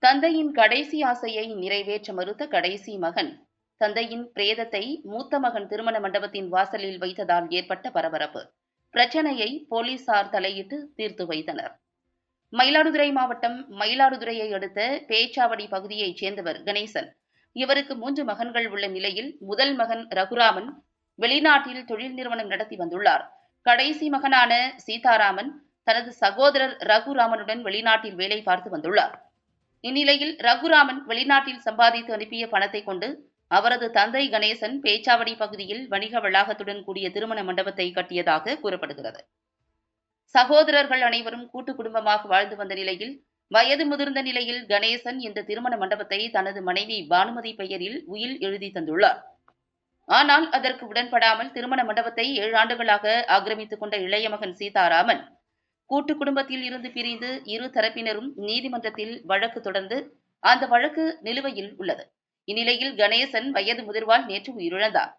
தந்தையின் கடைசி ஆசையை நிறைவேற்ற மறுத்த கடைசி மகன் தந்தையின் பிரேதத்தை மூத்த மகன் திருமண மண்டபத்தின் வாசலில் வைத்ததால் ஏற்பட்ட பரபரப்பு. பிரச்சனையை போலீசார் தலையிட்டு தீர்த்து வைத்தனர். மயிலாடுதுறை மாவட்டம் மயிலாடுதுறையை அடுத்த பேச்சாவடி பகுதியைச் சேர்ந்தவர் கணேசன். இவருக்கு 3 மகன்கள் உள்ள நிலையில் முதல் மகன் ரகுராமன் வெளிநாட்டில் தொழில் நிறுவனம் நடத்தி வந்துள்ளார். கடைசி மகனான சீதாராமன் தனது சகோதரர் ரகுராமனுடன் வெளிநாட்டில் வேலை பார்த்து வந்துள்ளார். இந்நிலையில் ரகுராமன் வெளிநாட்டில் சம்பாதித்து அனுப்பிய பணத்தை கொண்டு அவரது தந்தை கணேசன் பேச்சாவடி பகுதியில் வணிக வளாகத்துடன் கூடிய திருமண மண்டபத்தை கட்டியதாக கூறப்படுகிறது. சகோதரர்கள் அனைவரும் கூட்டு குடும்பமாக வாழ்ந்து வந்த நிலையில் வயது முதிர்ந்த நிலையில் கணேசன் இந்த திருமண மண்டபத்தை தனது மனைவி பானுமதி பெயரில் உயில் எழுதி தந்துள்ளார். ஆனால் அதற்கு உடன்படாமல் திருமண மண்டபத்தை 7 ஆண்டுகளாக ஆக்கிரமித்துக் கொண்ட இளைய மகன் சீதாராமன் கூட்டு குடும்பத்தில் இருந்து பிரிந்து இரு தரப்பினரும் நீதிமன்றத்தில் வழக்கு தொடர்ந்து அந்த வழக்கு நிலுவையில் உள்ளது. இந்நிலையில் கணேசன் வயது முதிர்வால் நேற்று உயிரிழந்தார்.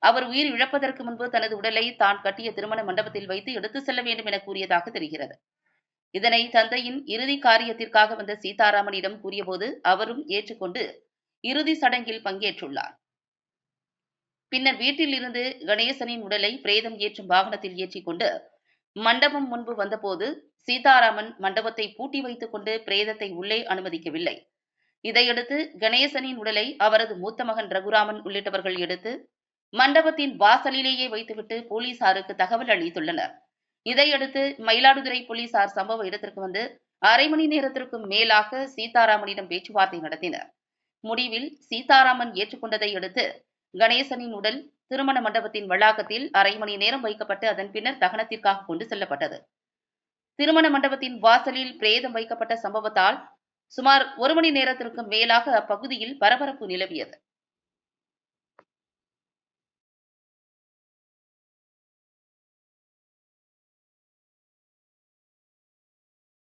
அவர் உயிர் இழப்பதற்கு முன்பு தனது உடலை தான் கட்டிய திருமண மண்டபத்தில் வைத்து எடுத்துச் செல்ல வேண்டும் என கூறியதாக தெரிகிறது. இதனை தந்தையின் இறுதி காரியத்திற்காக வந்த சீதாராமனிடம் கூறியபோது அவரும் ஏற்றுக்கொண்டு இறுதி சடங்கில் பங்கேற்றுள்ளார். பின்னர் வீட்டில் இருந்து கணேசனின் உடலை பிரேதம் ஏற்றும் வாகனத்தில் ஏற்றிக்கொண்டு மண்டபம் முன்பு வந்தபோது சீதாராமன் மண்டபத்தை பூட்டி வைத்துக் கொண்டு பிரேதத்தை உள்ளே அனுமதிக்கவில்லை. இதையடுத்து கணேசனின் உடலை அவரது மூத்த மகன் ரகுராமன் உள்ளிட்டவர்கள் எடுத்து மண்டபத்தின் வாசலிலேயே வைத்துவிட்டு போலீசாருக்கு தகவல் அளித்துள்ளனர். இதையடுத்து மயிலாடுதுறை போலீசார் சம்பவ இடத்திற்கு வந்து அரை மணி நேரத்திற்கும் மேலாக சீதாராமனிடம் பேச்சுவார்த்தை நடத்தினர். முடிவில் சீதாராமன் ஏற்றுக்கொண்டதை அடுத்து கணேசனின் உடல் திருமண மண்டபத்தின் வளாகத்தில் அரை மணி நேரம் வைக்கப்பட்டு அதன் பின்னர் தகனத்திற்காக கொண்டு செல்லப்பட்டது. திருமண மண்டபத்தின் வாசலில் பிரேதம் வைக்கப்பட்ட சம்பவத்தால் சுமார் 1 மணி நேரத்திற்கு மேலாக அப்பகுதியில் பரபரப்பு நிலவியது.